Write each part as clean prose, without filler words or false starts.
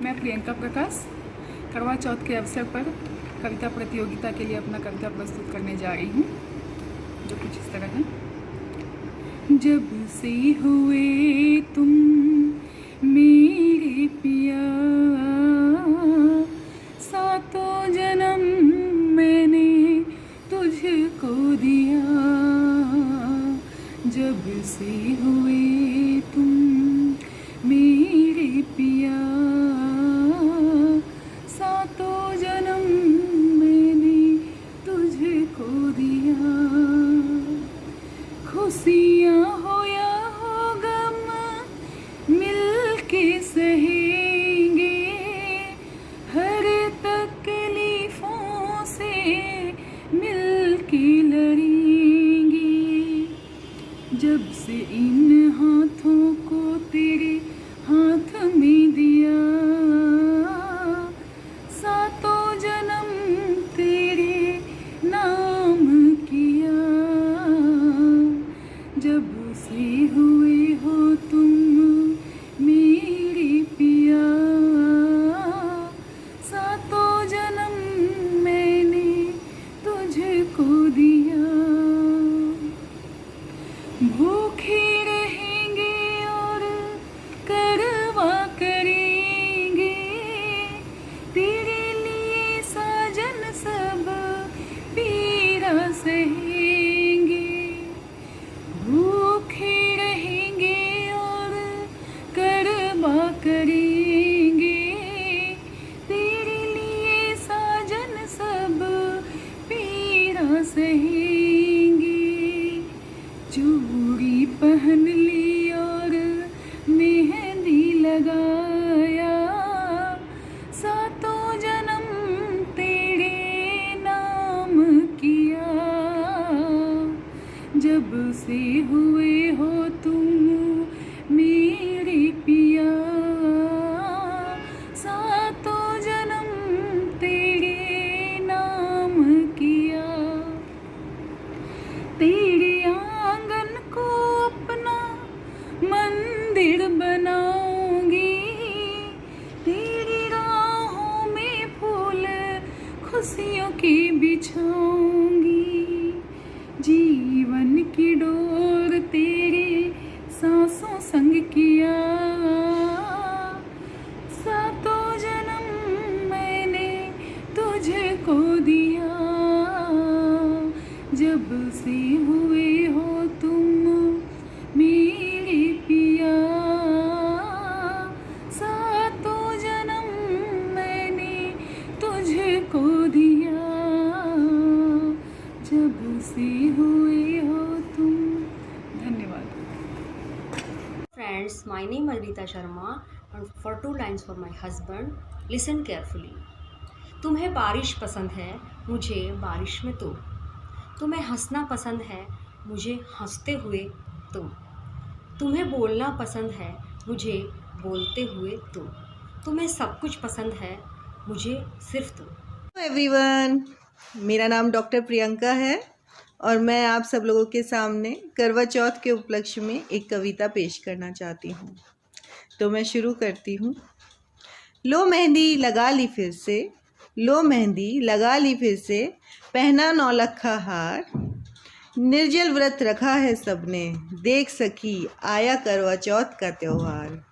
मैं प्रियंका प्रकाश करवा चौथ के अवसर पर कविता प्रतियोगिता के लिए अपना कविता प्रस्तुत करने जा रही हूँ, जो कुछ इस तरह है। जब से हुए तुम मेरे पिया, सातों जन्म मैंने तुझको दिया। जब से हुए तुम मेरे पिया, सातों जन्म मैंने तुझको दिया। खुशियाँ हो या हो गम मिल के सहेंगे, हर तकलीफों से मिल के लड़ेंगे। जब से इन हाथों को तेरे हाथ में दिया, सातों जन्म तेरे नाम किया। जब से हुए हो तुम मेरे पिया, सातों जन्म मैंने तुझको दिया। भूखे रहेंगे और करवा करेंगे, तेरे लिए साजन सब पीरा सहेंगे। भूखे रहेंगे और करवा करेंगे, तेरे लिए साजन सब पीरा सहेंगे। चूड़ी पहन ली और मेहंदी लगाया, सातों जन्म तेरे नाम किया। जब से हुए हो तुम मेरे पिया, सातों जन्म तेरे नाम किया। तेरे आंगन को अपना मंदिर बनाऊंगी, तेरी राहों में फूल खुशियों की बिछाऊंगी। जीवन की डोर तेरे सांसों संग किया, सातों जन्म मैंने तुझको दिया। जब से हुए हो तुम मेरे पिया, सातों जन्म मैंने तुझको दिया। जब से हुए हो तुम। धन्यवाद। Friends, my name is Rita Sharma and for 2 lines for my husband, listen carefully. तुम्हें बारिश पसंद है, मुझे बारिश में तुम। तुम्हें हंसना पसंद है, मुझे हंसते हुए तुम। तुम्हें बोलना पसंद है, मुझे बोलते हुए तुम। तुम्हें सब कुछ पसंद है, मुझे सिर्फ तुम। हेलो एवरीवन, मेरा नाम डॉक्टर प्रियंका है और मैं आप सब लोगों के सामने करवा चौथ के उपलक्ष्य में एक कविता पेश करना चाहती हूँ। तो मैं शुरू करती हूँ। लो मेहंदी लगा ली फिर से, लो मेहंदी लगा ली फिर से, पहना नौलखा हार। निर्जल व्रत रखा है सबने, देख सखी आया करवा चौथ का त्योहार।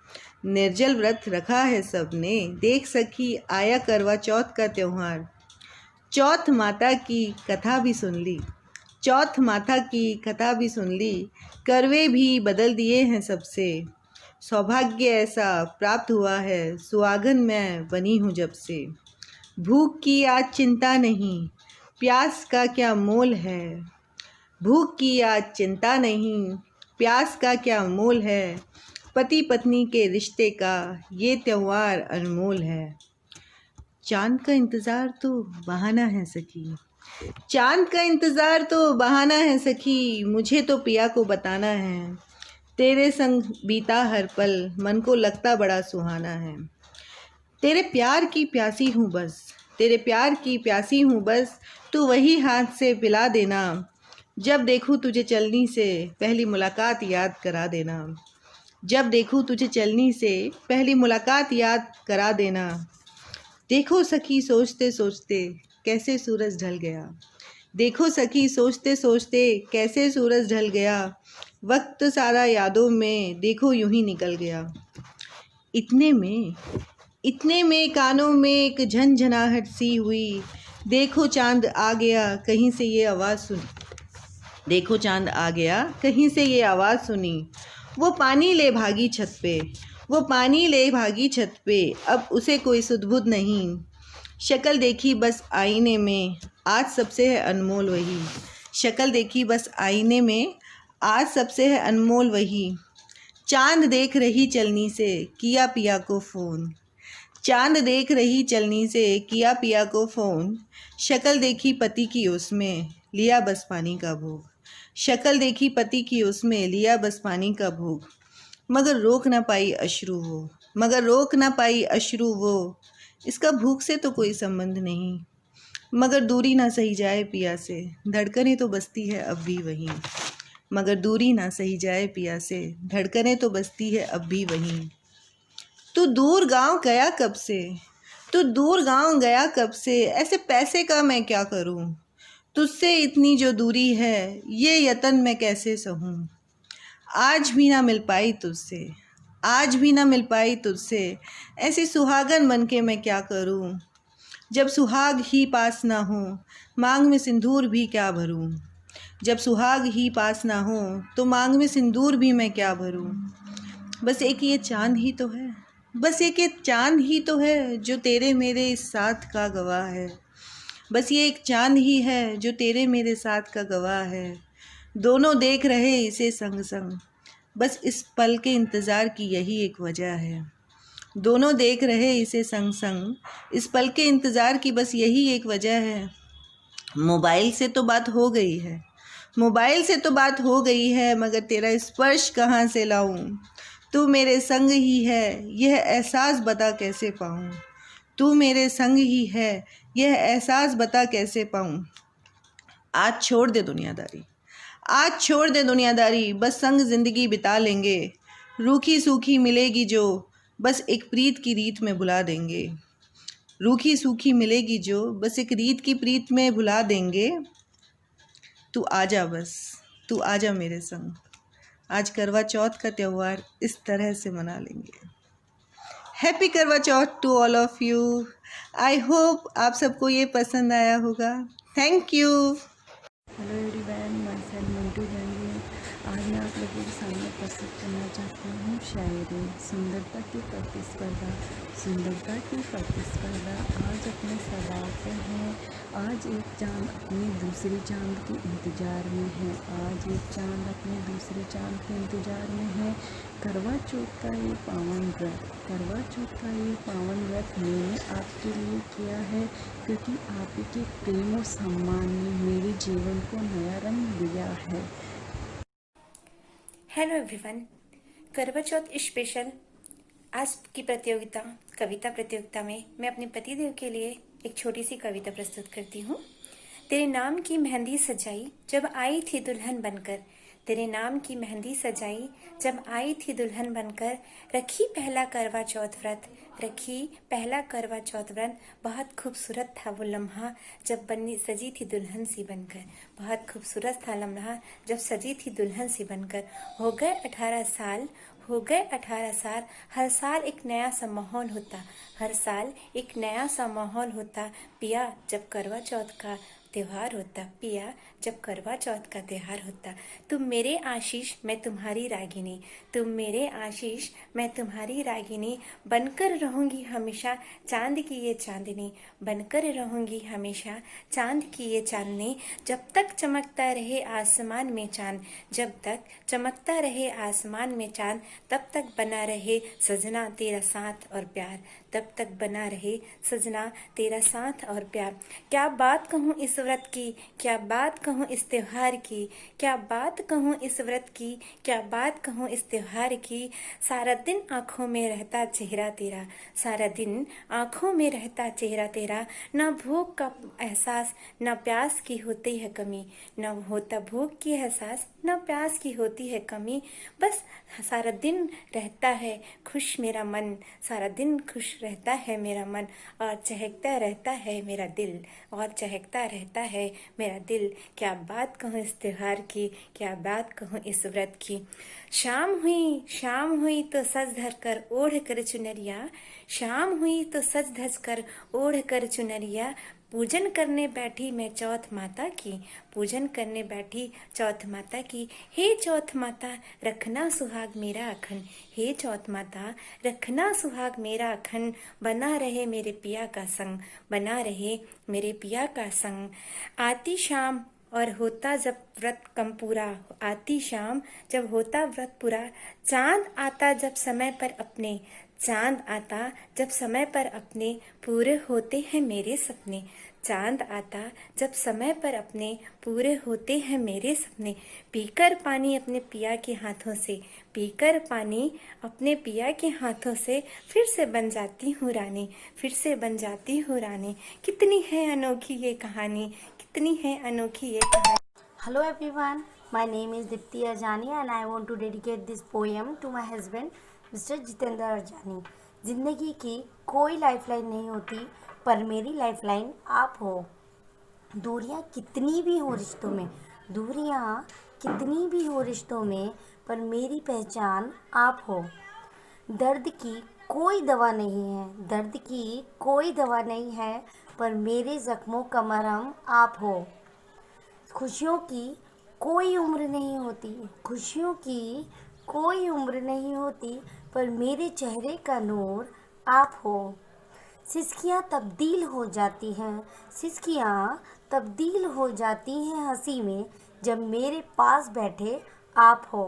निर्जल व्रत रखा है सबने, देख सखी आया करवा चौथ का त्योहार। चौथ माता की कथा भी सुन ली, चौथ माता की कथा भी सुन ली, करवे भी बदल दिए हैं सबसे। सौभाग्य ऐसा प्राप्त हुआ है, सुहागन मैं बनी हूँ जब से। भूख की आज चिंता नहीं, प्यास का क्या मोल है। भूख की आज चिंता नहीं, प्यास का क्या मोल है। पति पत्नी के रिश्ते का ये त्योहार अनमोल है। चांद का इंतज़ार तो बहाना है सखी, चांद का इंतज़ार तो बहाना है सखी, मुझे तो पिया को बताना है। तेरे संग बीता हर पल मन को लगता बड़ा सुहाना है। तेरे प्यार की प्यासी हूँ बस, तेरे प्यार की प्यासी हूँ बस, तू वही हाथ से पिला देना। जब देखूँ तुझे चलनी से पहली मुलाकात याद करा देना। जब देखूं तुझे चलनी से पहली मुलाकात याद करा देना। देखो सखी सोचते सोचते कैसे सूरज ढल गया। देखो सखी सोचते सोचते कैसे सूरज ढल गया। वक्त सारा यादों में देखो यूं ही निकल गया। इतने में कानों में एक झनझनाहट सी हुई। देखो चांद आ गया कहीं से ये आवाज़ सुनी। देखो चांद आ गया कहीं से ये आवाज़ सुनी। वो पानी ले भागी छत पे। वो पानी ले भागी छत पे। अब उसे कोई सुध-बुध नहीं। शक्ल देखी बस आईने में आज सबसे है अनमोल वही। शक्ल देखी बस आईने में आज सबसे है अनमोल वही। चांद देख रही चलनी से किया पिया को फ़ोन। चांद देख रही चलनी से किया पिया को फ़ोन। शक्ल देखी पति की उसमें लिया बस पानी का भोग। शक्ल देखी पति की उसमें लिया बस पानी का भोग। मगर रोक ना पाई अश्रु वो। मगर रोक ना पाई अश्रु वो। इसका भूख से तो कोई संबंध नहीं। मगर दूरी ना सही जाए पिया से धड़कनें तो बसती है अब भी वहीं। मगर दूरी ना सही जाए पिया से धड़कनें तो बसती है अब भी वहीं। तू दूर गांव गया कब से। तू दूर गांव गया कब से। ऐसे पैसे का मैं क्या करूं। तुझसे इतनी जो दूरी है ये यतन मैं कैसे सहूं। आज भी ना मिल पाई तुझसे। आज भी ना मिल पाई तुझसे। ऐसी सुहागन बन के मैं क्या करूं। जब सुहाग ही पास ना हो मांग में सिंदूर भी क्या भरूं। जब सुहाग ही पास ना हो तो मांग में सिंदूर भी मैं क्या भरूं। बस एक ये चांद ही तो है। बस एक ये चांद ही तो है जो तेरे मेरे इस साथ का गवाह है। बस ये एक चांद ही है जो तेरे मेरे साथ का गवाह है। दोनों देख रहे इसे संग संग बस इस पल के इंतज़ार की यही एक वजह है। दोनों देख रहे इसे संग संग इस पल के इंतज़ार की बस यही एक वजह है। मोबाइल से तो बात हो गई है। मोबाइल से तो बात हो गई है मगर तेरा स्पर्श कहाँ से लाऊं। तू मेरे संग ही है यह एहसास बता कैसे पाऊं। तू मेरे संग ही है यह एहसास बता कैसे पाऊं। आज छोड़ दे दुनियादारी। आज छोड़ दे दुनियादारी बस संग ज़िंदगी बिता लेंगे। रूखी सूखी मिलेगी जो बस एक प्रीत की रीत में भुला देंगे। रूखी सूखी मिलेगी जो बस एक रीत की प्रीत में भुला देंगे। तू आजा बस तू आजा मेरे संग। आज करवा चौथ का त्यौहार इस तरह से मना लेंगे। Happy Karva Chauth to all of you. I hope आप सबको ये पसंद आया होगा। Thank you. हेलो एवरीवन, मैं सेल मंटू जाएंगे। आज मैं आप लोगों के सामने प्रस्तुत करना चाहती हूँ शायरी सुंदरता की प्रतिस्पर्धा। सुंदरता की प्रतिस्पर्धा आज अपने सवाल पे है। आज एक चांद अपने दूसरे चांद के इंतज़ार में है। आज एक चांद अपने दूसरे चांद के इंतज़ार में है। करवा चौथ का ये पावन व्रत, करवा चौथ का ये पावन व्रत मैंने आपके लिए किया है क्योंकि आपके प्रेम और सम्मान ने मेरे जीवन को नया रंग दिया है। हेलो एवरीवन, करवा चौथ स्पेशल आज की प्रतियोगिता कविता प्रतियोगिता में मैं अपने पतिदेव के लिए एक छोटी सी कविता प्रस्तुत करती हूँ। तेरे नाम की मेहंदी सजाई जब आई थी दुल्हन बनकर। तेरे नाम की मेहंदी सजाई जब आई थी दुल्हन बनकर। रखी पहला करवा चौथ व्रत, रखी पहला करवा चौथ व्रत। बहुत खूबसूरत था वो लम्हा जब बनी सजी थी दुल्हन सी बनकर। बहुत खूबसूरत था लम्हा जब सजी थी दुल्हन सी बनकर। हो गए 18 साल, हो गए 18 साल। हर साल एक नया सा माहौल होता, हर साल एक नया सा माहौल होता। पिया जब करवा चौथ का त्योहार होता, पिया जब करवा चौथ का त्योहार होता। तुम मेरे आशीष मैं तुम्हारी रागिनी, तुम मेरे आशीष मैं तुम्हारी रागिनी। बनकर रहूंगी हमेशा चांद की ये चांदनी, बनकर रहूंगी हमेशा चांद की ये चांदनी। जब तक चमकता रहे आसमान में चांद, जब तक चमकता रहे आसमान में चांद, तब तक बना रहे सजना तेरा साथ और प्यार, तब तक बना रहे सजना तेरा साथ और प्यार। क्या बात कहूँ इस व्रत की, क्या बात कहूँ इस त्योहार की, क्या बात कहूँ इस व्रत की, क्या बात कहूँ इस त्योहार की। सारा दिन आँखों में रहता चेहरा तेरा, सारा दिन आँखों में रहता चेहरा तेरा। ना भूख का एहसास ना प्यास की होती है कमी, ना होता भूख की एहसास ना प्यास की होती है कमी। बस सारा दिन रहता है खुश मेरा मन, सारा दिन खुश रहता है मेरा मन, और चहकता रहता है मेरा दिल, और चहकता रहता है मेरा दिल। क्या बात कहूँ इस त्योहार की, क्या बात कहूँ इस व्रत की। शाम हुई तो सज धर कर ओढ़ कर चुनरिया, शाम हुई तो सज धज कर ओढ़ कर चुनरिया। पूजन करने बैठी मैं चौथ माता की, पूजन करने बैठी चौथ माता की। हे चौथ माता रखना सुहाग मेरा अखंड, हे चौथ माता रखना सुहाग मेरा अखंड। बना रहे मेरे पिया का संग, बना रहे मेरे पिया का संग। आती शाम और होता जब व्रत कम पूरा, आती शाम जब होता व्रत पूरा। चांद आता जब समय पर अपने, चांद आता जब समय पर अपने, पूरे होते हैं मेरे सपने। चांद आता जब समय पर अपने, पूरे होते हैं मेरे सपने। पीकर पानी अपने पिया के हाथों से, पीकर पानी अपने पिया के हाथों से, फिर से बन जाती हूँ रानी, फिर से बन जाती हूँ रानी। कितनी है अनोखी ये कहानी, कितनी है अनोखी ये कहानी। Hello everyone, my name is Dipti Arjani and I want to dedicate this poem to my husband Mr. Jitendra Arjani. ज़िंदगी की कोई लाइफलाइन नहीं होती पर मेरी लाइफलाइन आप हो। दूरियां कितनी भी हो रिश्तों में, दूरियां कितनी भी हो रिश्तों में, पर मेरी पहचान आप हो। दर्द की कोई दवा नहीं है, दर्द की कोई दवा नहीं है, पर मेरे ज़ख्मों का मरहम आप हो। खुशियों की कोई उम्र नहीं होती, खुशियों की कोई उम्र नहीं होती, पर मेरे चेहरे का नूर आप हो। सिसकियाँ तब्दील हो जाती हैं, सिसकियाँ तब्दील हो जाती हैं हंसी में, जब मेरे पास बैठे आप हो।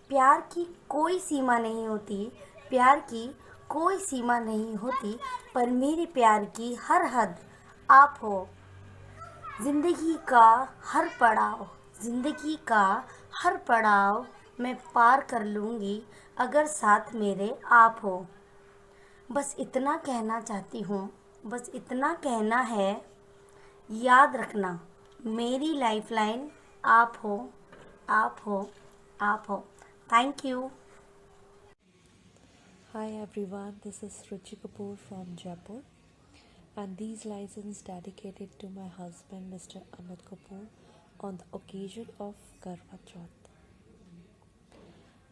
प्यार की कोई सीमा नहीं होती, प्यार की कोई सीमा नहीं होती, पर मेरे प्यार की हर हद आप हो। ज़िंदगी का हर पड़ाव, ज़िंदगी का हर पड़ाव मैं पार कर लूँगी अगर साथ मेरे आप हो। बस इतना कहना चाहती हूँ, बस इतना कहना है, याद रखना मेरी लाइफलाइन आप हो, आप हो, आप हो। Thank you. Hi everyone, this is Ruchi Kapoor from Jaipur, and these lines dedicated to my husband Mr. Amit Kapoor on the occasion of Karwa Chauth.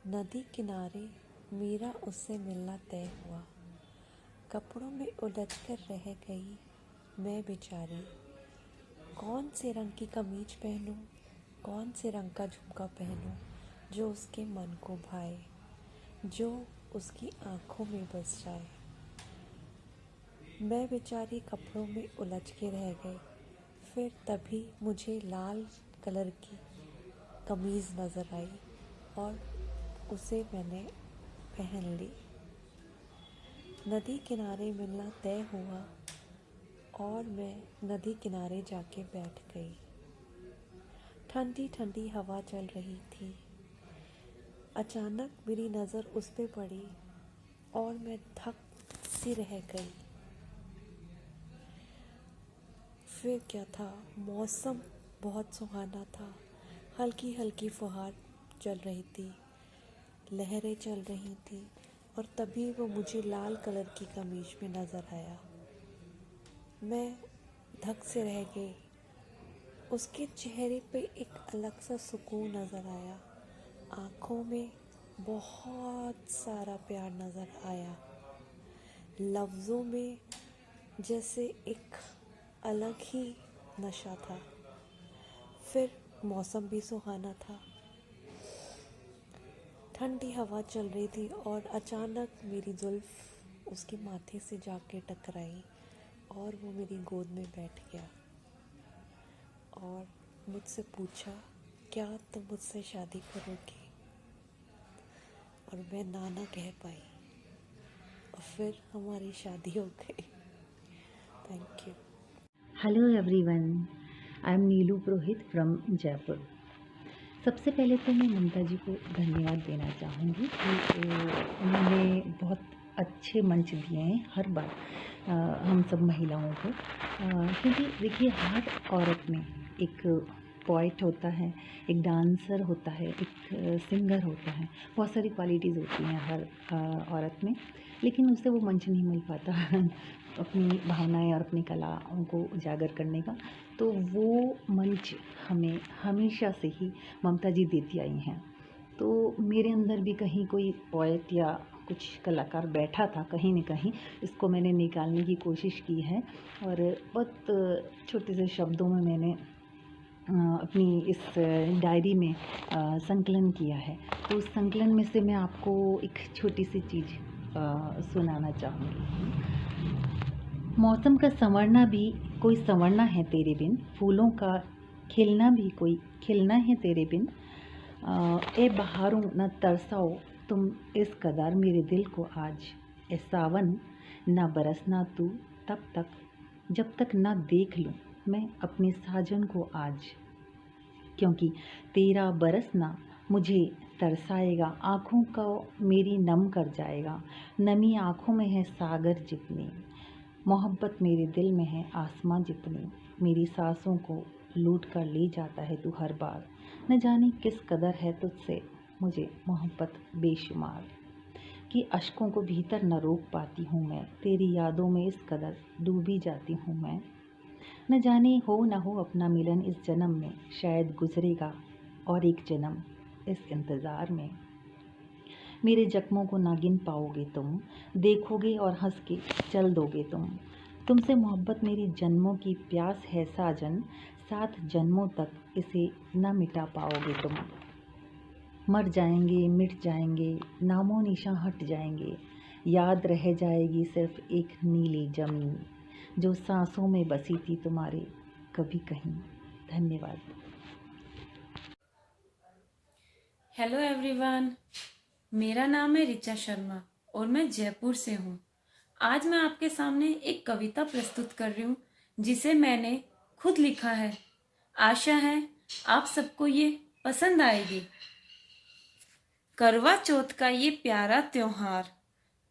नदी किनारे मेरा उससे मिलना तय हुआ, कपड़ों में उलझ कर रह गई मैं बेचारी। कौन से रंग की कमीज पहनूं, कौन से रंग का झुमका पहनूं, जो उसके मन को भाए, जो उसकी आँखों में बस जाए। मैं बेचारी कपड़ों में उलझ के रह गई। फिर तभी मुझे लाल कलर की कमीज़ नज़र आई और उसे मैंने पहन ली। नदी किनारे मिलना तय हुआ और मैं नदी किनारे जाके बैठ गई। ठंडी ठंडी हवा चल रही थी। अचानक मेरी नज़र उस पे पड़ी और मैं थक सी रह गई। फिर क्या था, मौसम बहुत सुहाना था, हल्की हल्की फुहार चल रही थी, लहरें चल रही थी, और तभी वो मुझे लाल कलर की कमीज में नज़र आया। मैं धक से रह गई। उसके चेहरे पे एक अलग सा सुकून नज़र आया, आँखों में बहुत सारा प्यार नज़र आया, लफ्ज़ों में जैसे एक अलग ही नशा था। फिर मौसम भी सुहाना था, ठंडी हवा चल रही थी और अचानक मेरी जुल्फ़ उसके माथे से जाके टकराई और वो मेरी गोद में बैठ गया और मुझसे पूछा, क्या तुम मुझसे शादी करोगी? और मैं ना कह पाई और फिर हमारी शादी हो गई। Thank you. Hello everyone, I am Neelu Purohit from Jaipur. सबसे पहले तो मैं ममता जी को धन्यवाद देना चाहूँगी कि उन्होंने बहुत अच्छे मंच दिए हैं हर बार हम सब महिलाओं को, क्योंकि देखिए हर औरत में एक पोइट होता है, एक डांसर होता है, एक सिंगर होता है, बहुत सारी क्वालिटीज़ होती हैं हर औरत में, लेकिन उससे वो मंच नहीं मिल पाता अपनी भावनाएं और अपनी कलाओं को उजागर करने का। तो वो मंच हमें हमेशा से ही ममता जी देती आई हैं। तो मेरे अंदर भी कहीं कोई पोएट या कुछ कलाकार बैठा था कहीं न कहीं, इसको मैंने निकालने की कोशिश की है और बहुत छोटे से शब्दों में मैंने अपनी इस डायरी में संकलन किया है। तो उस संकलन में से मैं आपको एक छोटी सी चीज़ सुनाना चाहूँगी। मौसम का संवरना भी कोई संवरना है तेरे बिन, फूलों का खिलना भी कोई खिलना है तेरे बिन। ए बहारों न तरसाओ तुम इस कदर मेरे दिल को आज। ए सावन न बरसना तू तब तक जब तक न देख लूँ मैं अपने साजन को आज। क्योंकि तेरा बरसना मुझे तरसाएगा, आँखों को मेरी नम कर जाएगा। नमी आँखों में है सागर जितनी, मोहब्बत मेरे दिल में है आसमां जितनी। मेरी सांसों को लूट कर ले जाता है तू हर बार। न जाने किस कदर है तुझसे मुझे मोहब्बत बेशुमार, कि अश्कों को भीतर न रोक पाती हूँ मैं। तेरी यादों में इस कदर डूबी जाती हूँ मैं। न जाने हो न हो अपना मिलन इस जन्म में, शायद गुजरेगा और एक जन्म इस इंतज़ार में। मेरे जख्मों को ना गिन पाओगे तुम, देखोगे और हंस के चल दोगे तुम। तुमसे मोहब्बत मेरी जन्मों की प्यास है साजन, 7 जन्मों तक इसे न मिटा पाओगे तुम। मर जाएंगे मिट जाएंगे, नामो निशां हट जाएंगे, याद रह जाएगी सिर्फ एक नीली ज़मीन जो सांसों में बसी थी तुम्हारे कभी कहीं। धन्यवाद। हेलो एवरीवन, मेरा नाम है ऋचा शर्मा और मैं जयपुर से हूँ। आज मैं आपके सामने एक कविता प्रस्तुत कर रही हूँ जिसे मैंने खुद लिखा है। आशा है आप सबको ये पसंद आएगी। करवा चौथ का ये प्यारा त्योहार,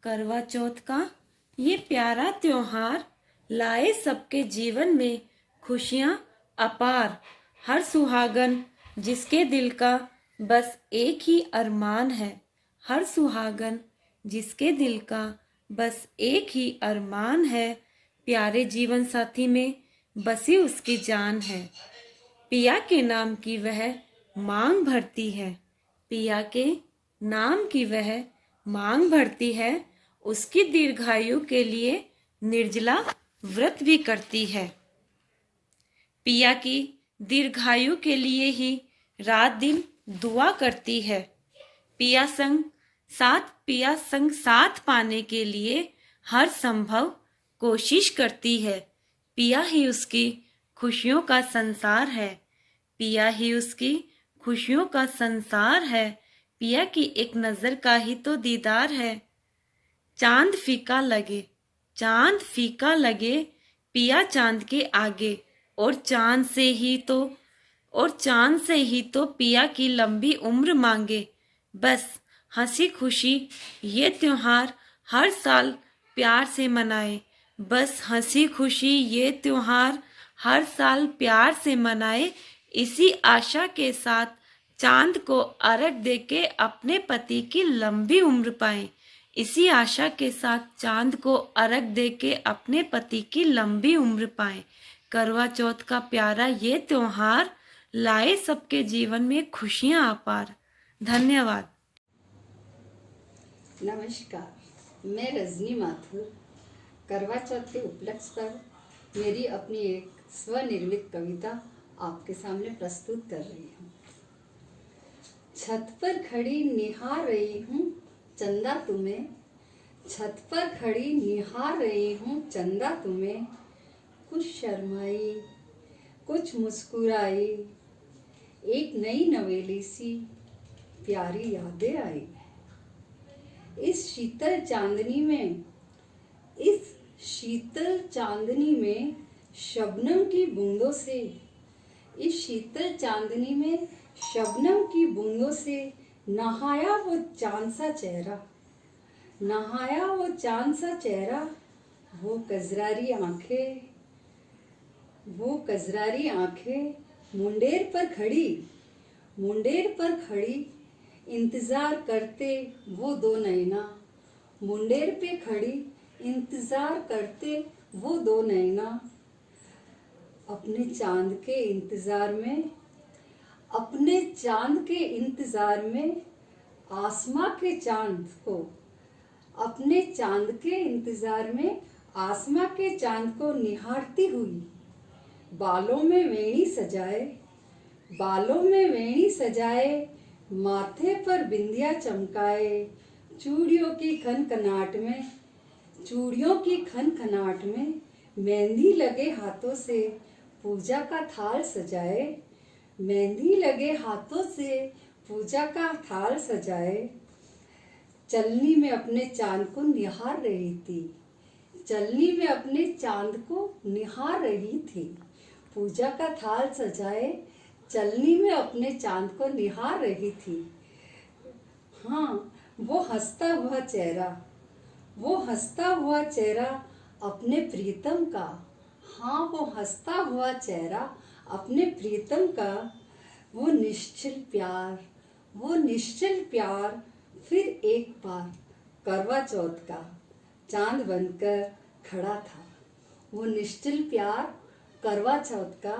करवा चौथ का ये प्यारा त्योहार लाए सबके जीवन में खुशियाँ अपार। हर सुहागन जिसके दिल का बस एक ही अरमान है, हर सुहागन जिसके दिल का बस एक ही अरमान है, प्यारे जीवन साथी में बसी उसकी जान है। पिया के नाम की वह मांग भरती है, पिया के नाम की वह मांग भरती है, उसकी दीर्घायु के लिए निर्जला व्रत भी करती है। पिया की दीर्घायु के लिए ही रात दिन दुआ करती है। पिया संग साथ पाने के लिए हर संभव कोशिश करती है। पिया ही उसकी खुशियों का संसार है, पिया ही उसकी खुशियों का संसार है। पिया की एक नज़र का ही तो दीदार है। चांद फीका लगे पिया चांद के आगे, और चांद से ही तो पिया की लंबी उम्र मांगे। बस हंसी खुशी ये त्योहार हर साल प्यार से मनाए, बस हंसी खुशी ये त्योहार हर साल प्यार से मनाए। इसी आशा के साथ चांद को अर्घ देके अपने पति की लंबी उम्र पाएं। इसी आशा के साथ चांद को अर्घ देके अपने पति की लंबी उम्र पाएं। करवा चौथ का प्यारा ये त्योहार लाए सबके जीवन में खुशियां अपार। धन्यवाद। नमस्कार, मैं रजनी माथुर करवा चौथ के उपलक्ष्य पर मेरी अपनी एक स्वनिर्मित कविता आपके सामने प्रस्तुत कर रही हूँ। छत पर खड़ी निहार रही हूँ चंदा तुम्हें, छत पर खड़ी निहार रही हूँ चंदा तुम्हें। कुछ शर्माई कुछ मुस्कुराई, एक नई नवेली सी प्यारी यादें आई। इस शीतल चांदनी में इस शीतल चांदनी में शबनम की बूंदों से, इस शीतल चांदनी में शबनम की बूंदों से नहाया वो चांद सा चेहरा, नहाया वो चांद सा चेहरा, वो कजरारी आंखें, वो कजरारी आंखें मुंडेर पर खड़ी, मुंडेर पर खड़ी, इंतजार करते वो दो नैना, मुंडेर पे खड़ी, इंतजार करते वो दो नैना, अपने चांद के इंतजार में, अपने चांद के इंतजार में, आसमां के चांद को, अपने चांद के इंतजार में आसमां के चांद को निहारती हुई, बालों में वेणी सजाए, बालों में वेणी सजाए, माथे पर बिंदिया चमकाए, चूड़ियों की खनखनाट में, चूड़ियों की खनखनाट में, मेहंदी लगे हाथों से पूजा का थाल सजाए, मेहंदी लगे हाथों से पूजा का थाल सजाए, चलनी में अपने चांद को निहार रही थी, चलनी में अपने चांद को निहार रही थी, पूजा का थाल सजाए, चलनी में अपने चांद को निहार रही थी। हाँ, वो हंसता हुआ चेहरा, वो हंसता हुआ चेहरा अपने प्रीतम का, हाँ वो हंसता हुआ चेहरा अपने प्रीतम का, वो निश्चल प्यार, वो निश्चल प्यार, फिर एक बार करवा चौथ का चांद बनकर खड़ा था, वो निश्चल प्यार करवा चौथ का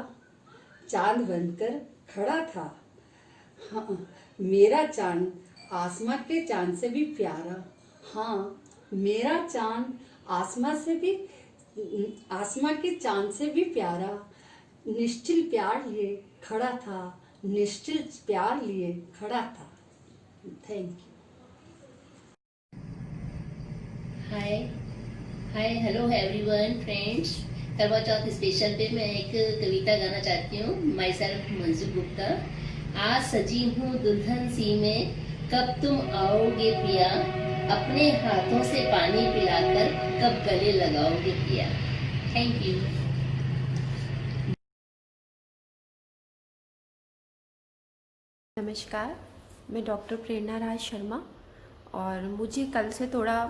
चांद बनकर खड़ा था। हाँ, मेरा चांद आसमां के चांद से भी प्यारा, हाँ मेरा चांद आसमां से भी, आसमां के चांद से भी प्यारा, निश्चल प्यार लिए खड़ा था, निश्चल प्यार लिए खड़ा था। Thank you. Hi hi hello everyone friends, करवा चौथ स्पेशल पे मैं एक कविता गाना चाहती हूँ। My self Manju Gupta. आज सजी हूँ दुल्हन सी में, कब तुम आओगे पिया, अपने हाथों से पानी पिलाकर कब गले लगाओगे पिया। Thank you. नमस्कार, मैं डॉक्टर प्रेरणा राज शर्मा और मुझे कल से थोड़ा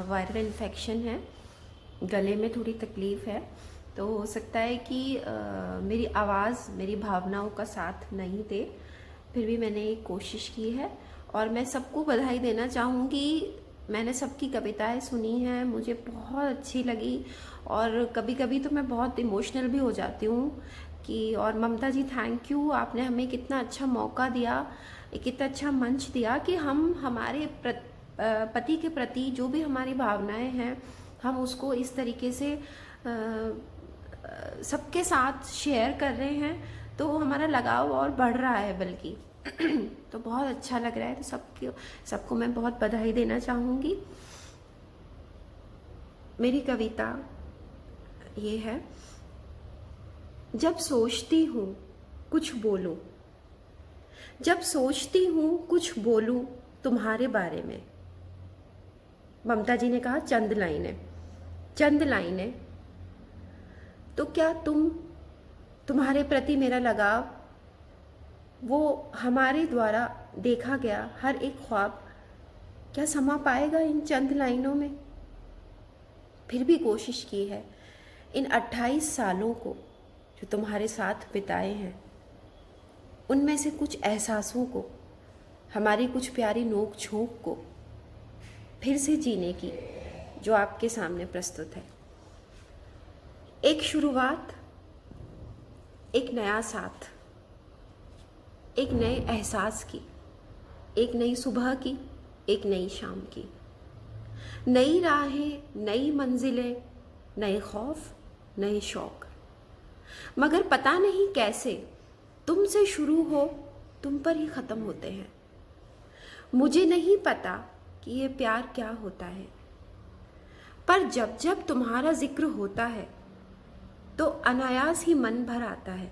वायरल इन्फेक्शन है, गले में थोड़ी तकलीफ़ है, तो हो सकता है कि मेरी आवाज़ मेरी भावनाओं का साथ नहीं दे, फिर भी मैंने एक कोशिश की है और मैं सबको बधाई देना चाहूँगी। मैंने सबकी कविताएं सुनी हैं, मुझे बहुत अच्छी लगी और कभी कभी तो मैं बहुत इमोशनल भी हो जाती हूँ कि, और ममता जी थैंक यू, आपने हमें कितना अच्छा मौका दिया, कितना अच्छा मंच दिया कि हम हमारे पति के प्रति जो भी हमारी भावनाएं हैं हम उसको इस तरीके से सबके साथ शेयर कर रहे हैं, तो हमारा लगाव और बढ़ रहा है बल्कि तो बहुत अच्छा लग रहा है। तो सबको मैं बहुत बधाई देना चाहूँगी। मेरी कविता ये है, जब सोचती हूँ कुछ बोलूं, जब सोचती हूँ कुछ बोलूं तुम्हारे बारे में। ममता जी ने कहा चंद लाइनें, चंद लाइनें, तो क्या तुम्हारे प्रति मेरा लगाव, वो हमारे द्वारा देखा गया हर एक ख्वाब क्या समा पाएगा इन चंद लाइनों में। फिर भी कोशिश की है इन 28 सालों को जो तुम्हारे साथ बिताए हैं, उनमें से कुछ एहसासों को, हमारी कुछ प्यारी नोक झोंक को फिर से जीने की, जो आपके सामने प्रस्तुत है। एक शुरुआत, एक नया साथ, एक नए एहसास की, एक नई सुबह की, एक नई शाम की, नई राहें, नई मंजिलें, नए खौफ, नए शौक, मगर पता नहीं कैसे तुमसे शुरू हो तुम पर ही ख़त्म होते हैं। मुझे नहीं पता कि ये प्यार क्या होता है, पर जब जब तुम्हारा जिक्र होता है तो अनायास ही मन भर आता है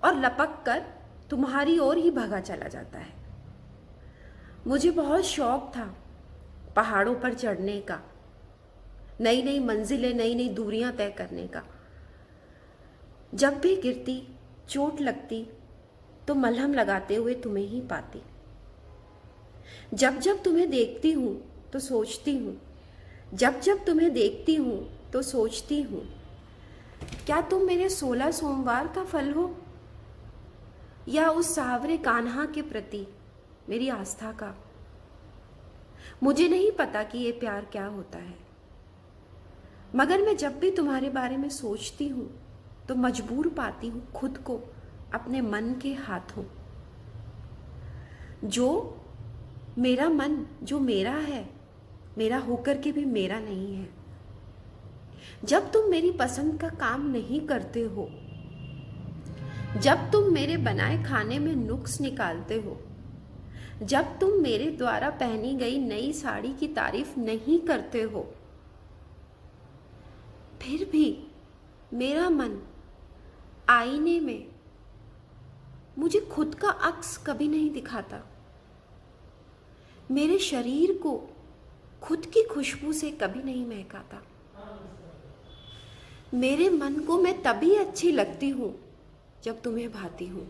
और लपक कर तुम्हारी ओर ही भागा चला जाता है। मुझे बहुत शौक था पहाड़ों पर चढ़ने का, नई नई मंजिलें, नई नई दूरियां तय करने का। जब भी गिरती, चोट लगती तो मलहम लगाते हुए तुम्हें ही पाती। जब जब तुम्हें देखती हूँ तो सोचती हूँ, जब जब तुम्हें देखती हूँ तो सोचती हूँ, क्या तुम मेरे 16 सोमवार का फल हो, या उस सावरे कान्हा के प्रति मेरी आस्था का। मुझे नहीं पता कि ये प्यार क्या होता है, मगर मैं जब भी तुम्हारे बारे में सोचती हूँ तो मजबूर पाती हूँ खुद को अपने मन के हाथों। जो मेरा मन, जो मेरा है, मेरा होकर के भी मेरा नहीं है। जब तुम मेरी पसंद का काम नहीं करते हो, जब तुम मेरे बनाए खाने में नुक्स निकालते हो, जब तुम मेरे द्वारा पहनी गई नई साड़ी की तारीफ नहीं करते हो, फिर भी मेरा मन आईने में मुझे खुद का अक्स कभी नहीं दिखाता। मेरे शरीर को खुद की खुशबू से कभी नहीं महकाता। मेरे मन को मैं तभी अच्छी लगती हूँ जब तुम्हें भाती हूँ।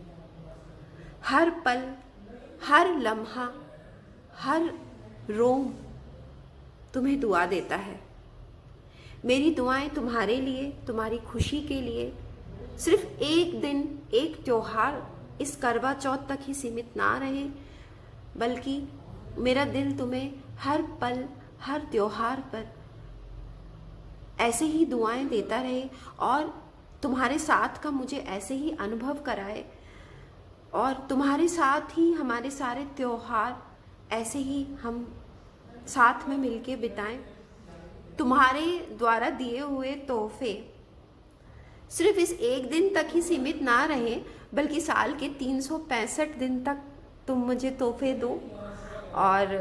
हर पल, हर लम्हा, हर रोम तुम्हें दुआ देता है। मेरी दुआएं तुम्हारे लिए, तुम्हारी खुशी के लिए सिर्फ एक दिन, एक त्योहार, इस करवा चौथ तक ही सीमित ना रहे, बल्कि मेरा दिल तुम्हें हर पल, हर त्योहार पर ऐसे ही दुआएं देता रहे और तुम्हारे साथ का मुझे ऐसे ही अनुभव कराए, और तुम्हारे साथ ही हमारे सारे त्योहार ऐसे ही हम साथ में मिलके बिताएं। तुम्हारे द्वारा दिए हुए तोहफे सिर्फ इस एक दिन तक ही सीमित ना रहे, बल्कि साल के 365 दिन तक तुम मुझे तोहफे दो और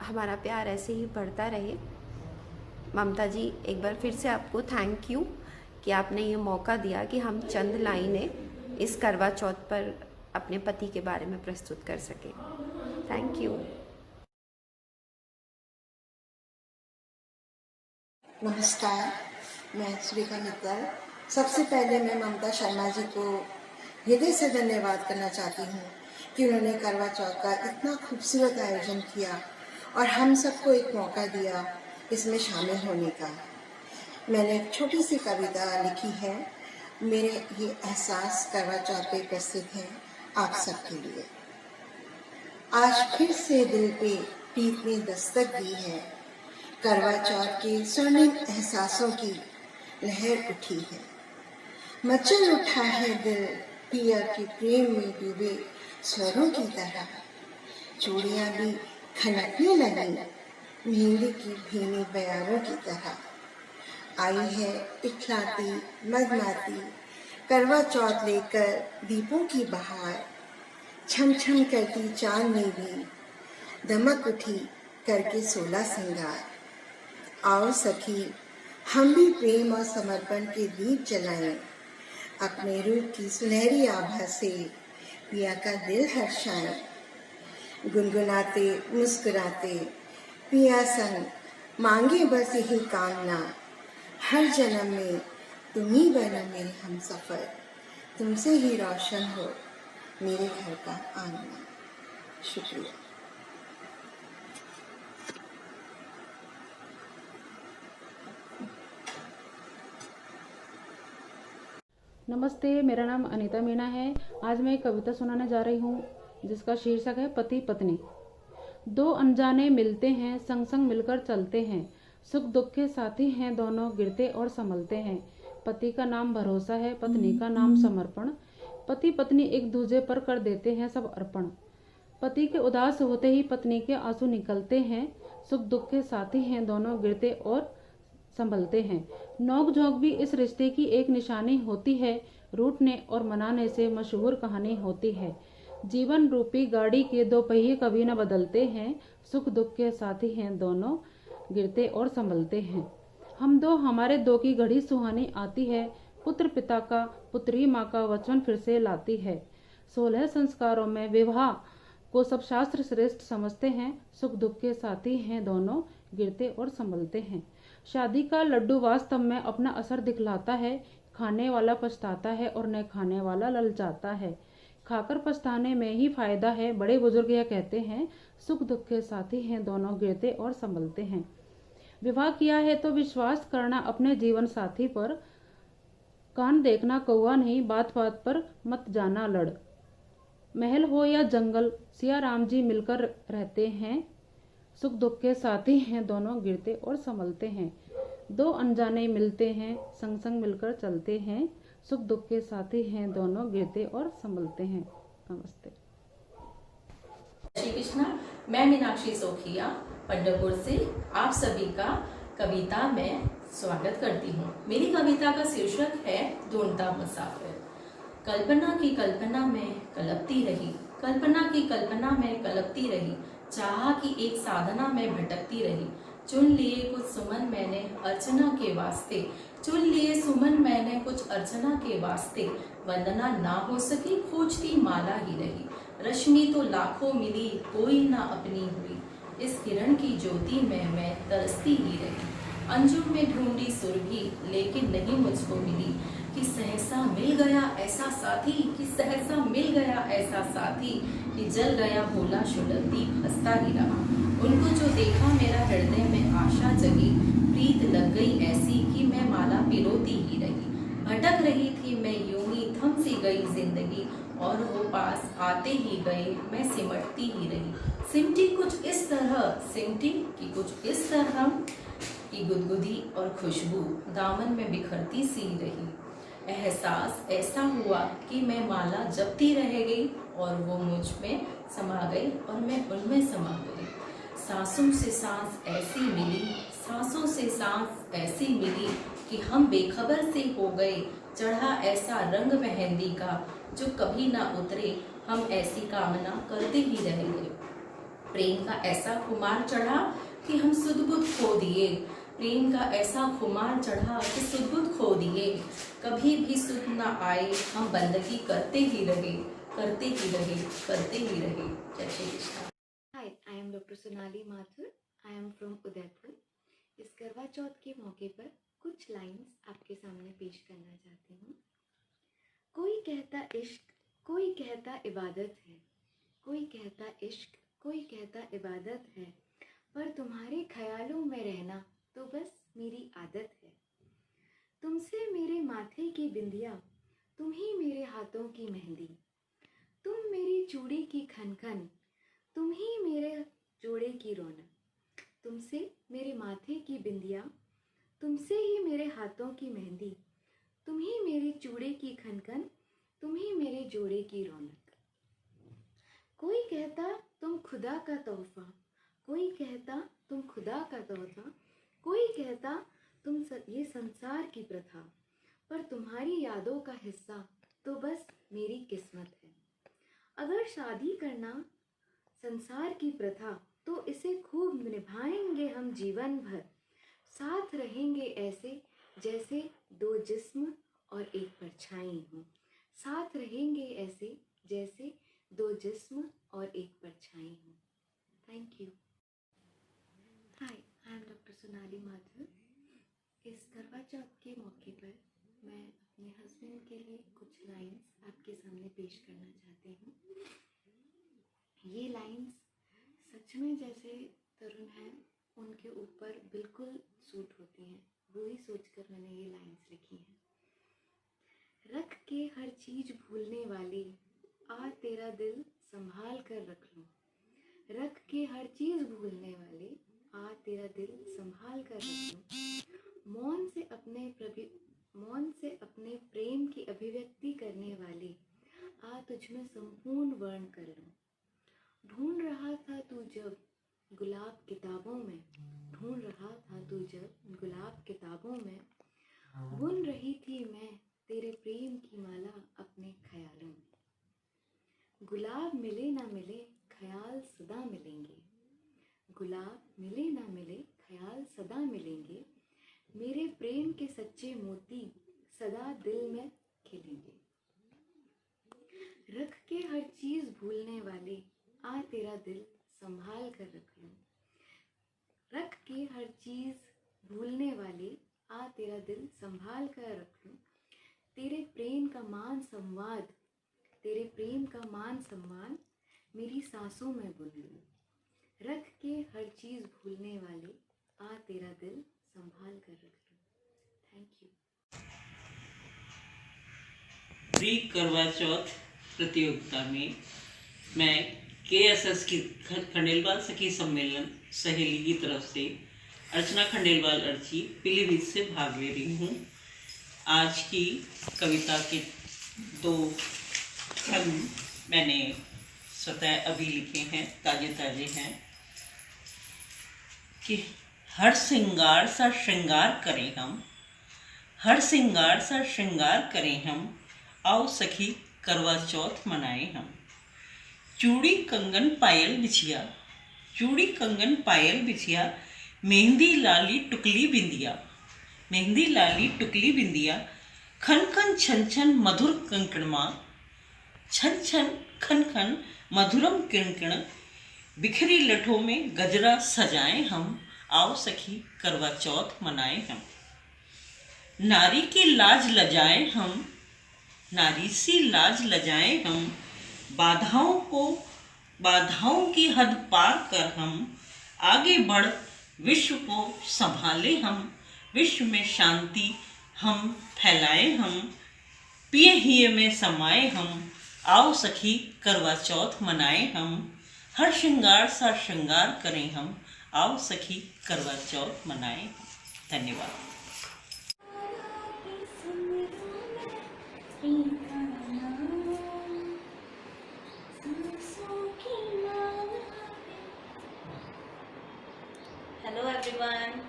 हमारा प्यार ऐसे ही बढ़ता रहे। ममता जी, एक बार फिर से आपको थैंक यू कि आपने ये मौका दिया कि हम चंद लाइनें इस करवा चौथ पर अपने पति के बारे में प्रस्तुत कर सके। Thank you. नमस्कार, मैं सुरेखा मित्तल। सबसे पहले मैं ममता शर्मा जी को हृदय से धन्यवाद करना चाहती हूँ कि उन्होंने करवा चौथ का इतना खूबसूरत आयोजन किया और हम सबको एक मौका दिया इसमें शामिल होने का। मैंने एक छोटी सी कविता लिखी है। मेरे ये एहसास करवा चौथ पे प्रस्तुत है आप सबके लिए। आज फिर से दिल पे प्रीत ने दस्तक दी है, करवा चौथ के स्वर्णिम एहसासों की लहर उठी है। मचल उठा है दिल पिया के प्रेम में डूबे स्वरों की तरह। चूड़ियां भी खनकने लगी मेहंदी की भीनी बयारों की तरह। आई है इखलाती मदमाती करवा चौथ लेकर दीपों की बहार। छम छम करती चांदनी भी दमक उठी करके 16 सिंगार। आओ सखी, हम भी प्रेम और समर्पण के दीप जलाएं, अपने रूप की सुनहरी आभा से पिया का दिल हर्षाएं। गुनगुनाते मुस्कुराते पिया संग मांगे बस यही कामना, हर जन्म में तुम ही बनो मेरे हम सफर, तुमसे ही रोशन हो मेरे घर का आंगन। शुक्रिया। नमस्ते, मेरा नाम अनीता मीणा है। आज मैं एक कविता सुनाने जा रही हूँ जिसका शीर्षक है पति पत्नी। दो अनजाने मिलते हैं, संग संग मिलकर चलते हैं, सुख दुख के साथी हैं दोनों, गिरते और संभलते हैं। पति का नाम भरोसा है, पत्नी का नाम समर्पण। पति पत्नी एक दूसरे पर कर देते हैं सब अर्पण। पति के उदास होते ही पत्नी के आंसू निकलते हैं, सुख दुख के साथी हैं दोनों, गिरते और संभलते हैं। नोक झोंक भी इस रिश्ते की एक निशानी होती है, रूठने और मनाने से मशहूर कहानी होती है। जीवन रूपी गाड़ी के दो पहिए कभी न बदलते हैं, सुख दुख के साथी हैं दोनों, गिरते और संभलते हैं। हम दो हमारे दो की घड़ी सुहानी आती है, पुत्र पिता का पुत्री माँ का वचन फिर से लाती है। 16 संस्कारों में विवाह को सब शास्त्र श्रेष्ठ समझते हैं, सुख दुख के साथी हैं दोनों, गिरते और संभलते हैं। शादी का लड्डू वास्तव में अपना असर दिखलाता है। खाने वाला पछताता है और न खाने वाला ललचाता है। खाकर पछताने में ही फायदा है। बड़े बुजुर्ग यह कहते हैं, सुख दुख के साथी हैं दोनों, गिरते और संभलते हैं। विवाह किया है तो विश्वास करना अपने जीवन साथी पर। कान देखना कौवा नहीं, बात बात पर मत जाना लड़। महल हो या जंगल, सिया राम जी मिलकर रहते हैं। सुख दुख के साथी हैं दोनों, गिरते और संभलते हैं। दो अनजाने मिलते हैं, संग संग मिलकर चलते हैं। सुख दुख के साथी हैं दोनों, गिरते और संभलते हैं। नमस्ते। श्री कृष्णा। मैं मीनाक्षी सोखिया पंडरपुर से आप सभी का कविता में स्वागत करती हूँ। मेरी कविता का शीर्षक है ढूंढता मुसाफिर। कल्पना की कल्पना में कलपती रही, कल्पना की कल्पना में कलपती रही, चाह की एक साधना में भटकती रही। चुन लिए कुछ सुमन मैंने अर्चना के वास्ते, चुन लिए सुमन मैंने कुछ अर्चना के वास्ते। वंदना ना हो सकी, खोजती माला ही रही। रश्मि तो लाखों मिली, कोई ना अपनी हुई। इस किरण की ज्योति में मैं तरसती ही रही। अंजुम में ढूंढी सुरभि, लेकिन नहीं मुझको मिली। कि सहसा मिल गया ऐसा साथी, कि सहसा मिल गया ऐसा साथी, कि जल गया भोला शुलभ दीप हंसता ही रहा। उनको जो देखा मेरा हृदय में आशा जगी, प्रीत लग गई ऐसी कि मैं माला पिरोती ही रही। भटक रही थी मैं यूं ही, थम सी गई जिंदगी, और वो पास आते ही गए, मैं सिमटती ही रही। सिमटी कुछ इस तरह, सिमटी कि कुछ इस तरह की गुदगुदी और खुशबू दामन में बिखरती सी रही। एहसास ऐसा हुआ कि मैं माला जपती रह गई, और वो मुझ में समा गई और मैं उनमें समा गई। सांसों से सांस ऐसी मिली, सांसों से सांस ऐसी मिली, कि हम बेखबर से हो गए। चढ़ा ऐसा रंग मेहंदी का जो कभी ना उतरे, हम ऐसी कामना करते ही रह गए। प्रेम का ऐसा खुमार चढ़ा कि हम सुध-बुध खो दिए, प्रेम का ऐसा खुमार चढ़ा कि सुध-बुध खो दिए। कभी भी सुध ना आए, हम बंदगी करते ही रहे, करते ही रहे, करते ही रहे। जय Shri Krishna. Hi, I am Dr. Sonali Mathur. I am from Udaipur. इस करवा चौथ के मौके पर कुछ लाइंस आपके सामने पेश करना चाहती हूँ। कोई कहता इश्क, कोई कहता इबादत है, कोई कहता इश्क, कोई कहता इबादत है, पर तुम्हारे ख्यालों में रहना तो बस मेरी आदत है। तुमसे मेरे माथे की बिंदिया, तुम ही मेरे हाथों की मेहंदी, तुम मेरी चूड़ी की खनखन, तुम ही मेरे जोड़े की रौनक। तुमसे मेरे माथे की बिंदिया, तुमसे ही मेरे हाथों की मेहंदी, तुम ही मेरे चूड़े की खनखन, तुम ही मेरे जोड़े की रौनक। कोई कहता तुम खुदा का तोहफा, कोई कहता तुम खुदा का तोहफा, कोई कहता तुम ये संसार की प्रथा, पर तुम्हारी यादों का हिस्सा तो बस मेरी किस्मत है। अगर शादी करना संसार की प्रथा, तो इसे खूब निभाएंगे हम जीवन भर। साथ रहेंगे ऐसे जैसे दो जिस्म और एक परछाई हो, साथ रहेंगे ऐसे जैसे दो जिस्म और एक परछाई हो। Thank you. Hi, I am doctor Sonali Mathur. इस करवा चौथ के मौके पर मैं अपने हस्बैंड के लिए कुछ लाइंस आपके सामने पेश करना चाहती हूँ। ये लाइंस सच में जैसे तरुण हैं उनके ऊपर बिल्कुल सूट होती हैं, वो ही सोचकर मैंने ये लाइंस लिखी हैं। रख के हर चीज़ भूलने वाली, आ तेरा दिल संभाल कर रख लूँ। रख के हर चीज़ भूलने वाले, आ तेरा दिल संभाल कर रख लूँ। मौन से अपने प्रेम की अभिव्यक्ति करने वाली, आ तुझमें संपूर्ण वर्ण कर लूँ। ढूंढ रहा था तू जब गुलाब किताबों में, ढूंढ रहा था तू जब गुलाब किताबों में, बुन रही थी मैं तेरे प्रेम की माला अपने ख्यालों में। गुलाब मिले ना मिले, ख्याल सदा मिलेंगे, गुलाब मिले ना मिले, ख्याल सदा मिलेंगे। मेरे प्रेम के सच्चे मोती सदा दिल में खिलेंगे। रख के हर चीज़ भूलने वाले, आ तेरा दिल संभाल कर रख लूँ। रख के हर चीज़ भूलने वाली, आ तेरा दिल संभाल कर रख लूं। तेरे प्रेम का मान संवाद, तेरे प्रेम का मान सम्मान मेरी सांसों में बुन लूं। रख के हर चीज़ भूलने वाले, आ तेरा दिल संभाल कर रख लूं। Thank you. प्री करवा चौथ प्रतियोगिता में मैं KSS की खंडेलवाल सखी सम्मेलन सहेली की तरफ से अर्चना खंडेलवाल अर्ची पीलीभीत से भाग ले रही हूँ। आज की कविता के 2 खंड मैंने स्वतः अभी लिखे हैं, ताजे हैं कि हर श्रृंगार सा श्रृंगार करें हम, हर श्रृंगार सा श्रृंगार करें हम, आओ सखी करवा चौथ मनाएं हम। चूड़ी कंगन पायल बिछिया, चूड़ी कंगन पायल बिछिया, मेहंदी लाली टुकली बिंदिया, मेहंदी लाली टुकली बिंदिया, खन खन छन छन मधुर कंकणमा, छन छन खन खन मधुरम किणकिण, बिखरी लठों में गजरा सजाएं हम, आओ सखी करवा चौथ मनाएं हम। नारी की लाज लजाएं हम, नारी सी लाज लजाएं हम, बाधाओं की हद पार कर हम आगे बढ़ विश्व को संभाले हम, विश्व में शांति हम फैलाए हम, पिए हिये में समाए हम, आओ सखी करवा चौथ मनाए हम। हर श्रृंगार सा श्रृंगार करें हम, आओ सखी करवा चौथ मनाएं। धन्यवाद। हेलो एवरीवन,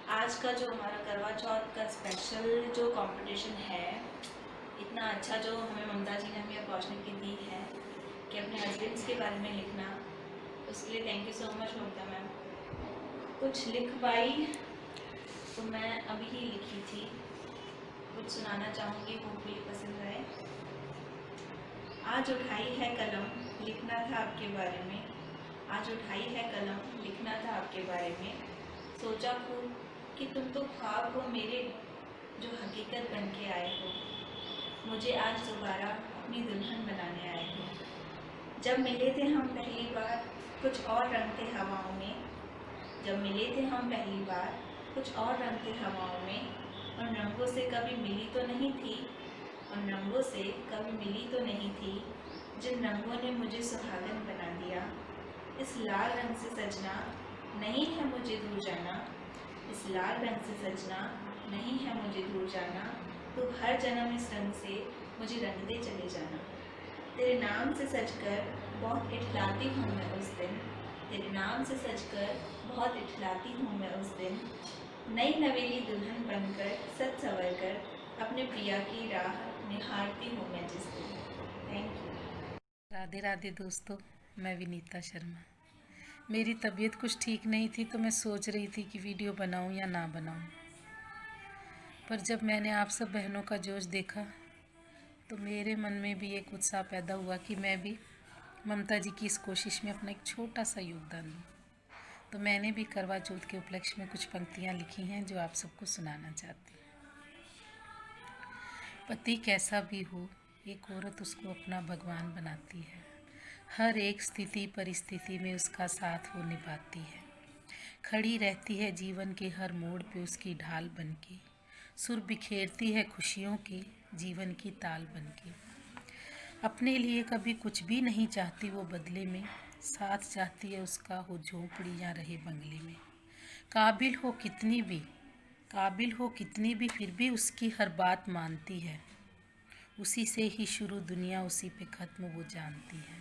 आज का जो हमारा करवा चौथ का स्पेशल जो कंपटीशन है, इतना अच्छा जो हमें ममता जी ने हमें अपॉर्चुनिटी दी है कि अपने हस्बैंड्स के बारे में लिखना, उसके लिए thank you so much Mamata ma'am. कुछ लिख पाई तो मैं अभी ही लिखी थी, कुछ सुनाना चाहूँगी, होपफुली पसंद आए। आज उठाई है कलम, लिखना था आपके बारे में, आज उठाई है कलम, लिखना था आपके बारे में। सोचा खूब कि तुम तो ख्वाब हो मेरे, जो हकीकत बन के आए हो, मुझे आज दोबारा अपनी दुल्हन बनाने आए हो। जब मिले थे हम पहली बार, कुछ और रंग थे हवाओं में, जब मिले थे हम पहली बार, कुछ और रंग थे हवाओं में। उन रंगों से कभी मिली तो नहीं थी, उन रंगों से कभी मिली तो नहीं थी, जिन रंगों ने मुझे सुहागन बना दिया। इस लाल रंग से सजना नहीं है मुझे दूर जाना, इस लाल रंग से सजना नहीं है मुझे दूर जाना। तो हर जन्म इस रंग से मुझे रंगते चले जाना। तेरे नाम से सजकर बहुत इठलाती हूँ मैं उस दिन, तेरे नाम से सजकर बहुत इठलाती हूँ मैं उस दिन। नई नवेली दुल्हन बनकर सज संवर कर अपने प्रिया की राह निहारती हूँ मैं जिस दिन। Thank you. राधे राधे दोस्तों, मैं विनीता शर्मा। मेरी तबीयत कुछ ठीक नहीं थी तो मैं सोच रही थी कि वीडियो बनाऊं या ना बनाऊं, पर जब मैंने आप सब बहनों का जोश देखा तो मेरे मन में भी एक उत्साह पैदा हुआ कि मैं भी ममता जी की इस कोशिश में अपना एक छोटा सा योगदान दूँ। तो मैंने भी करवा चौथ के उपलक्ष्य में कुछ पंक्तियाँ लिखी हैं जो आप सबको सुनाना चाहती हूँ। पति कैसा भी हो, एक औरत उसको अपना भगवान बनाती है, हर एक स्थिति परिस्थिति में उसका साथ वो निभाती है, खड़ी रहती है जीवन के हर मोड़ पे उसकी ढाल बनके, सुर बिखेरती है खुशियों के जीवन की ताल बनके। अपने लिए कभी कुछ भी नहीं चाहती वो बदले में, साथ चाहती है उसका हो झोंपड़ी या रहे बंगले में। काबिल हो कितनी भी फिर भी उसकी हर बात मानती है, उसी से ही शुरू दुनिया उसी पे ख़त्म वो जानती है।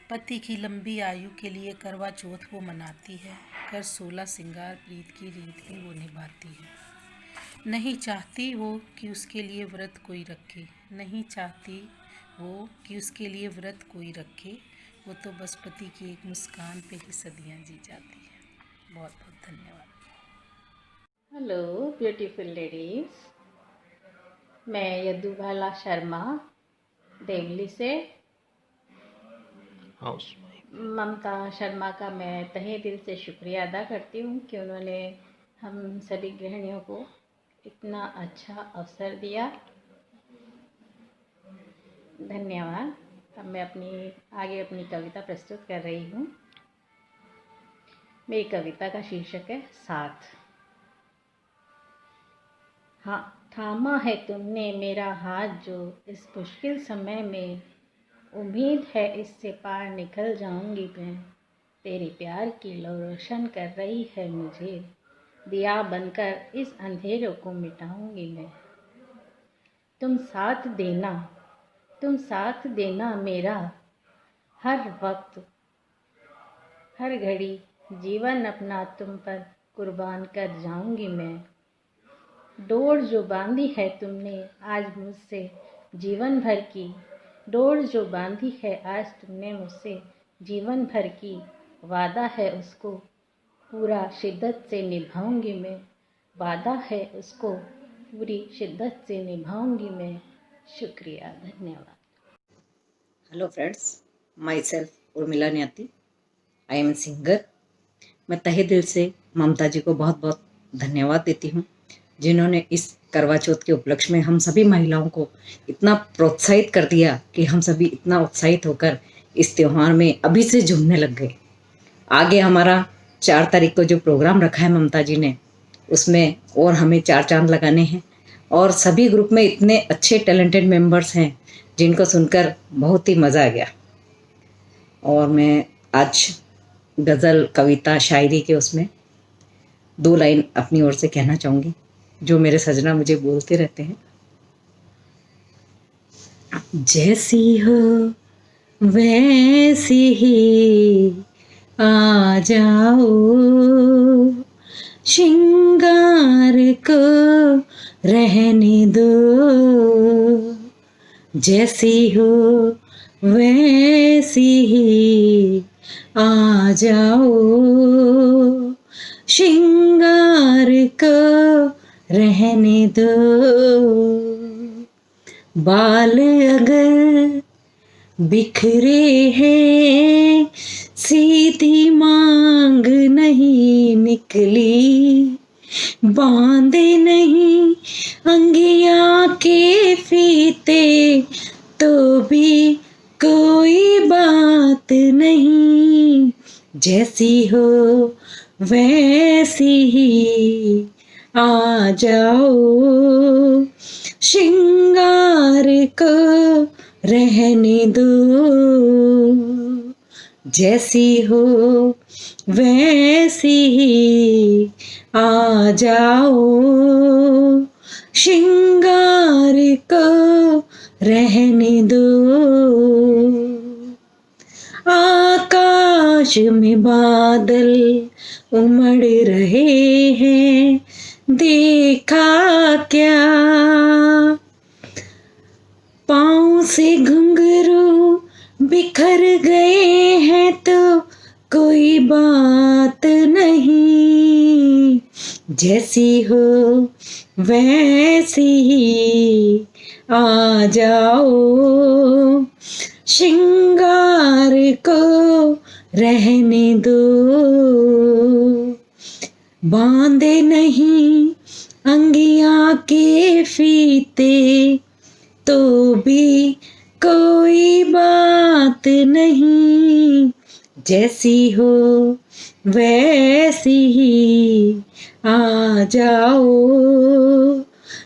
पति की लंबी आयु के लिए करवा चौथ वो मनाती है, कर 16 सिंगार प्रीत की रीत भी वो निभाती है। नहीं चाहती वो कि उसके लिए व्रत कोई रखे, नहीं चाहती वो कि उसके लिए व्रत कोई रखे, वो तो बस पति की एक मुस्कान पे ही सदियां जी जाती है। बहुत बहुत धन्यवाद। हेलो ब्यूटीफुल लेडीज, मैं यदुबाला शर्मा देवली से ममता शर्मा का मैं तहे दिल से शुक्रिया अदा करती हूँ कि उन्होंने हम सभी गृहिणियों को इतना अच्छा अवसर दिया। धन्यवाद। अब मैं आगे अपनी कविता प्रस्तुत कर रही हूँ। मेरी कविता का शीर्षक है साथ। हाँ, थामा है तुमने मेरा हाथ जो इस मुश्किल समय में, उम्मीद है इससे पार निकल जाऊंगी मैं। तेरे प्यार की लौ रोशन कर रही है मुझे, दिया बनकर इस अंधेरों को मिटाऊंगी मैं। तुम साथ देना मेरा हर वक्त हर घड़ी, जीवन अपना तुम पर कुर्बान कर जाऊंगी मैं। डोर जो बांधी है तुमने आज मुझसे जीवन भर की, डोर जो बांधी है आज तुमने मुझसे जीवन भर की, वादा है उसको पूरा शिद्दत से निभाऊंगी मैं। वादा है उसको पूरी शिद्दत से निभाऊंगी मैं। शुक्रिया, धन्यवाद। Hello friends, my self Urmila Nyati, I am singer. मैं तहे दिल से ममता जी को बहुत बहुत धन्यवाद देती हूँ, जिन्होंने इस करवा चौथ के उपलक्ष्य में हम सभी महिलाओं को इतना प्रोत्साहित कर दिया कि हम सभी इतना उत्साहित होकर इस त्यौहार में अभी से झूमने लग गए। आगे हमारा 4 तारीख को जो प्रोग्राम रखा है ममता जी ने, उसमें और हमें 4 चांद लगाने हैं। और सभी ग्रुप में इतने अच्छे टैलेंटेड मेंबर्स हैं जिनको सुनकर बहुत ही मज़ा आ गया। और मैं आज गज़ल, कविता, शायरी के उसमें 2 लाइन अपनी ओर से कहना चाहूँगी, जो मेरे सजना मुझे बोलते रहते हैं। जैसी हो वैसी ही आ जाओ, श्रृंगार को रहने दो। जैसी हो वैसी ही आ जाओ, श्रृंगार को रहने दो। बाल अगर बिखरे हैं, सीधी मांग नहीं निकली, बांधे नहीं अंगिया के फीते, तो भी कोई बात नहीं। जैसी हो वैसी ही आ जाओ, श्रृंगार को रहने दो। जैसी हो वैसी ही आ जाओ, श्रृंगार को रहने दो। आकाश में बादल उमड़ रहे हैं, देखा क्या? पाँव से घुंघरू बिखर गए हैं तो कोई बात नहीं। जैसी हो वैसी ही आ जाओ, श्रृंगार को रहने दो। बांधे नहीं अंगिया के फीते, तो भी कोई बात नहीं। जैसी हो वैसी ही आ जाओ,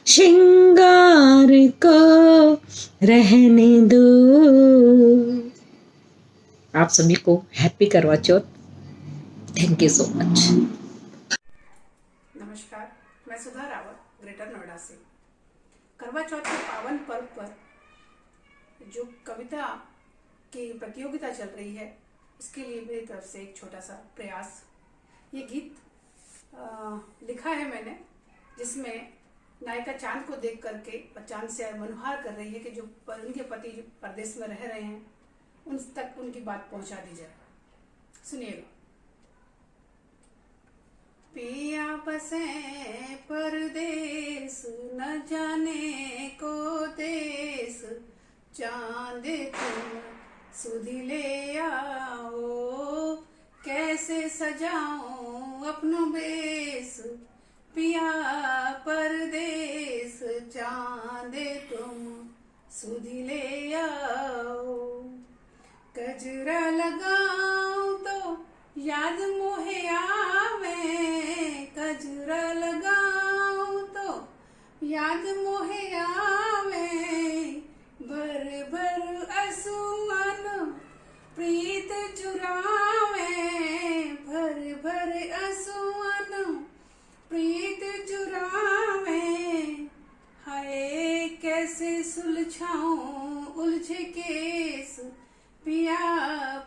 श्रृंगार को रहने दो। आप सभी को happy Karva Chauth. Thank you so much. नमस्कार, मैं सुधा रावत, ग्रेटर नोएडा से। करवा चौथ के पावन पर्व पर जो कविता की प्रतियोगिता चल रही है, उसके लिए मेरी तरफ से एक छोटा सा प्रयास। ये गीत लिखा है मैंने, जिसमें नायिका चांद को देख करके और चांद से मनुहार कर रही है कि जो उनके पति जो परदेश में रह रहे हैं, उन तक उनकी बात पहुंचा दी जाए। सुनिएगा। पिया बसे परदेस, न जाने को देश, चांद तुम सुधि ले आओ। सजाऊं अपनों बेस, पिया परदेस, चांदे तुम सुधी ले आओ। गजरा लगाऊं तो याद मोहे आवे, गजरा लगाऊं तो याद मोहे आवे। भर भर आंसुअन प्रीत चुरावे, भर भर आंसुअन प्रीत चुरावे। हाय कैसे सुलझाऊं उलझे केस, पिया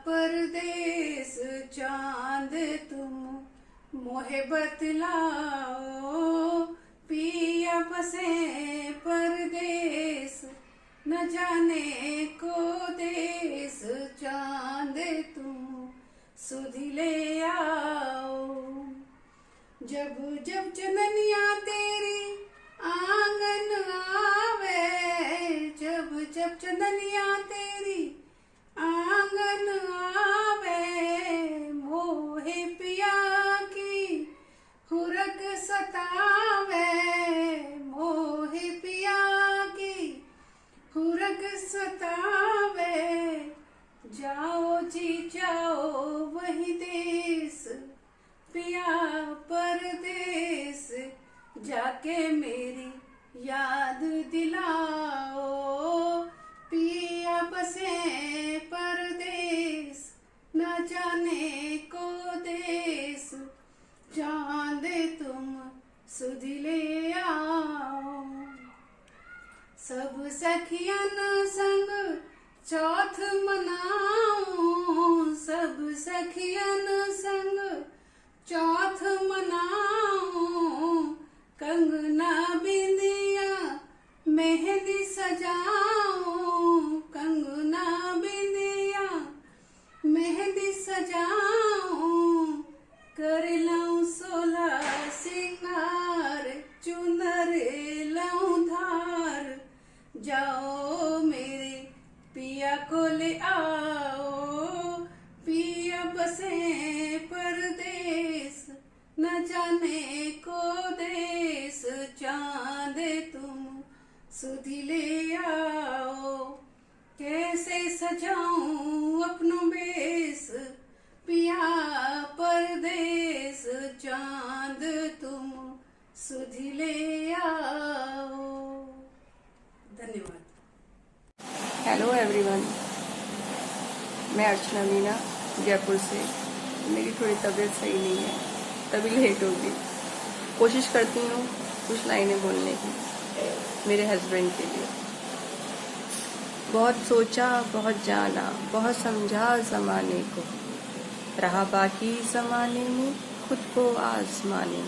परदेस, चांद तुम मोहे बतलाओ। पिया बसे परदेस, न जाने को देश, चांद तुम सुधी ले आओ। जब जब जननिया तेरी आंगन आवे, जब जब जननिया तेरी आंगन आवे। मोहे पिया की हुरक सतावे, मोहे पिया की हुरक सतावे। जाओ जी जाओ वही देश, पिया परदेस, जाके मेरी याद दिलाओ। पिया बसे परदेस, न जाने को देश, चांद तुम सुधी ले आओ। सब सखियन संग चौथ मनाऊं, सब सखियन संग चौथ मनाऊं। कंगना बिंदिया मेहंदी सजाऊं, कंगना बिंदिया मेहंदी सजाऊं। कर लऊं 16 सिंगार, चुनर लऊं धार। जाओ मेरे पिया को ले आओ, पिया बसे परदेस, न जाने को देश, चांद तुम सुधी ले आओ। कैसे सजाऊं अपनों बेस, पिया परदेस, चांद तुम सुधी ले आओ। धन्यवाद। हेलो एवरीवन, मैं अर्चना मीना जयपुर से। मेरी थोड़ी तबीयत सही नहीं है, तभी लेट होगी। कोशिश करती हूँ कुछ लाइनें बोलने की मेरे हस्बैंड के लिए। बहुत सोचा बहुत जाना, बहुत समझा ज़माने को, रहा बाकी ज़माने में खुद को आज़माने।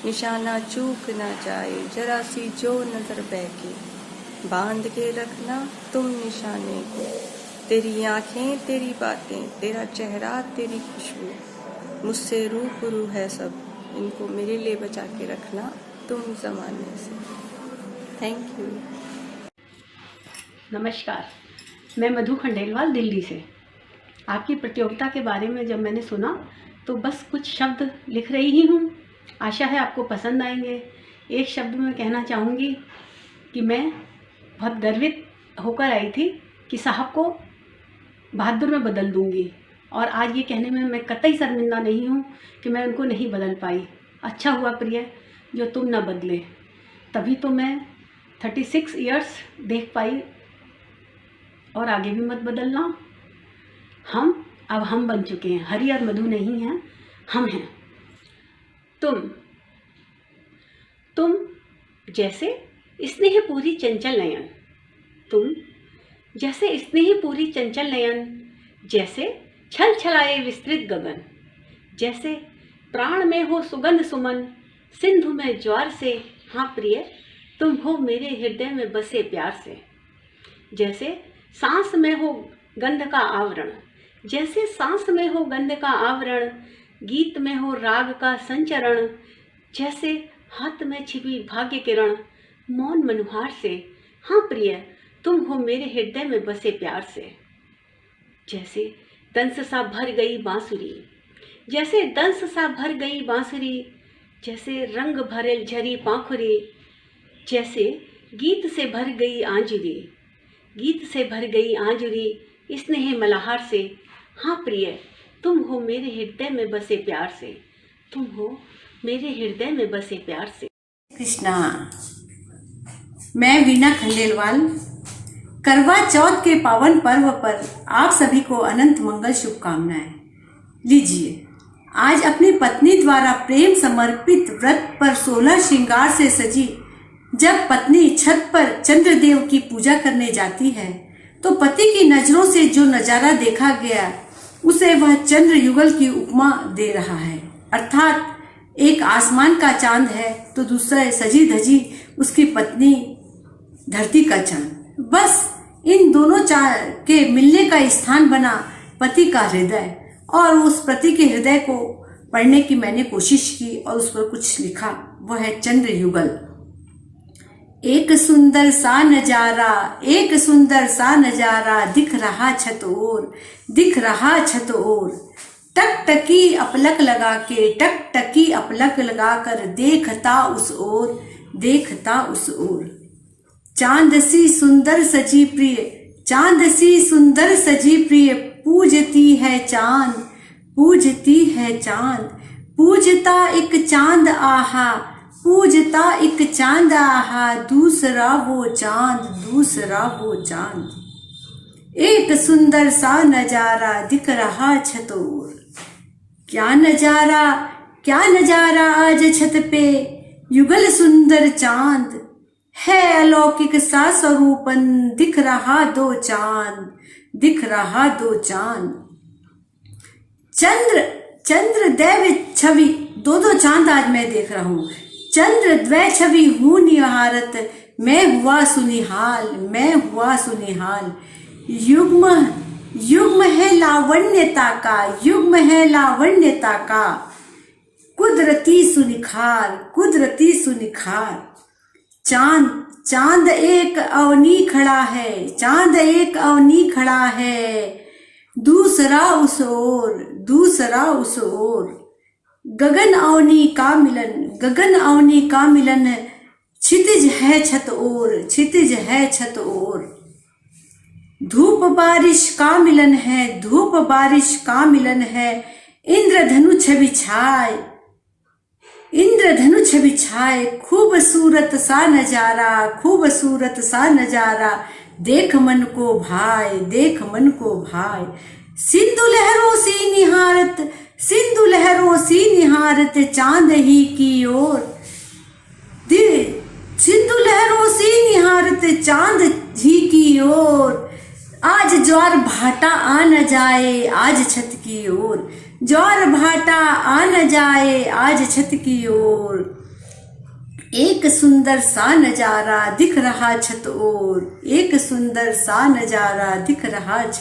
निशाना चूक ना जाए जरा सी जो नज़र बहके, बांध के रखना तुम निशाने को। तेरी आँखें तेरी बातें, तेरा चेहरा तेरी खुशबू, मुझसे रूबरू है सब, इनको मेरे लिए बचा के रखना तुम ज़माने से। Thank you. नमस्कार, मैं मधु खंडेलवाल दिल्ली से। आपकी प्रतियोगिता के बारे में जब मैंने सुना तो बस कुछ शब्द लिख रही ही हूँ। आशा है आपको पसंद आएंगे। एक शब्द में कहना चाहूँगी कि मैं बहुत गर्वित होकर आई थी कि साहब को बहादुर में बदल दूँगी, और आज ये कहने में मैं कतई शर्मिंदा नहीं हूँ कि मैं उनको नहीं बदल पाई। अच्छा हुआ प्रिय जो तुम न बदले, तभी तो मैं 36 इयर्स देख पाई। और आगे भी मत बदलना। अब हम बन चुके हैं, हरी और मधु नहीं हैं, हम हैं। तुम जैसे स्नेहपूरी चंचल नयन, तुम जैसे स्नेहपूरी चंचल नयन, जैसे छल छलाए विस्तृत गगन, जैसे प्राण में हो सुगंध सुमन, सिंधु में ज्वार से। हाँ प्रिय, तुम हो मेरे हृदय में बसे प्यार से। जैसे सांस में हो गंध का आवरण, जैसे सांस में हो गंध का आवरण, गीत में हो राग का संचरण, जैसे हाथ में छिपी भाग्य किरण, मौन मनुहार से। हाँ प्रिय, तुम हो मेरे हृदय में बसे प्यार से। जैसे दंस सा भर गई बांसुरी, जैसे दंस सा भर गई बांसुरी, जैसे रंग भरे झरी पाखुरी, जैसे गीत से भर गई आंजुरी, गीत से भर गई आंजुरी स्नेह मल्हार से। हाँ प्रिय, तुम हो मेरे हृदय में बसे प्यार से, तुम हो मेरे हृदय में बसे प्यार से। कृष्णा, मैं वीना खंडेलवाल करवा चौथ के पावन पर्व पर आप सभी को अनंत मंगल शुभकामनाएं। लीजिए, आज अपनी पत्नी द्वारा प्रेम समर्पित व्रत पर 16 श्रृंगार से सजी जब पत्नी छत पर चंद्रदेव की पूजा करने जाती है तो पति की नजरों से जो नजारा देखा गया उसे वह चंद्र युगल की उपमा दे रहा है। अर्थात एक आसमान का चांद है तो दूसरा सजी धजी उसकी पत्नी धरती का चांद। बस इन दोनों के मिलने का स्थान बना पति का हृदय, और उस पति के हृदय को पढ़ने की मैंने कोशिश की और उस पर कुछ लिखा। वह है चंद्र युगल। एक सुंदर सा नजारा, एक सुंदर सा नजारा दिख रहा छत ओर, दिख रहा छत ओर। टकटकी अपलक लगा के, टकटकी अपलक लगा कर देखता उस ओर, देखता उस ओर। चांद सी सुंदर सजी प्रिय, चांद सी सुंदर सजी प्रिय पूजती है चांद, पूजती है चांद। पूजता एक चांद आहा, पूजता एक चांद आहा, दूसरा वो चांद, दूसरा वो चांद। एक सुंदर सा नजारा दिख रहा छत ओर। क्या नजारा, क्या नजारा आज छत पे, युगल सुंदर चांद है अलौकिक सा स्वरूपन, दिख रहा दो चांद, दिख रहा दो चांद। चंद्र, चंद्र दैव छवि, दो चांद आज मैं देख रहा हूं। चंद्र द्वै छवि हूं निहारत, मैं हुआ सुनिहाल, मैं हुआ सुनिहाल। युग्म, युग्म है लावण्यता का, युग्म है लावण्यता का, कुदरती सुनिखार, कुदरती सुनिखार। चांद, चांद एक अवनी खड़ा है, चांद एक अवनी खड़ा है, दूसरा उस ओर, दूसरा उस ओर। गगन अवनी का मिलन, गगन अवनी का मिलन, क्षितिज है छत ओर, क्षितिज है छत ओर। धूप बारिश का मिलन है, धूप बारिश का मिलन है, इंद्रधनुष बिछाए, इंद्रधनुष बिछाए। खूबसूरत सा नजारा, खूबसूरत सा नजारा, देख मन को भाए, देख मन को भाए। सिंधु लहरों सी निहारत, सिंधु लहरों सी निहारत चांद ही की ओर, सिंधु लहरों सी निहारत चांद ही की ओर। आज ज्वार भाटा आ न जाए, आज छत की ओर, ज्वार भाटा आ न जाए, आज छत की ओर। एक सुंदर सा नजारा दिख रहा छत ओर, एक सुंदर सा नजारा दिख रहा छत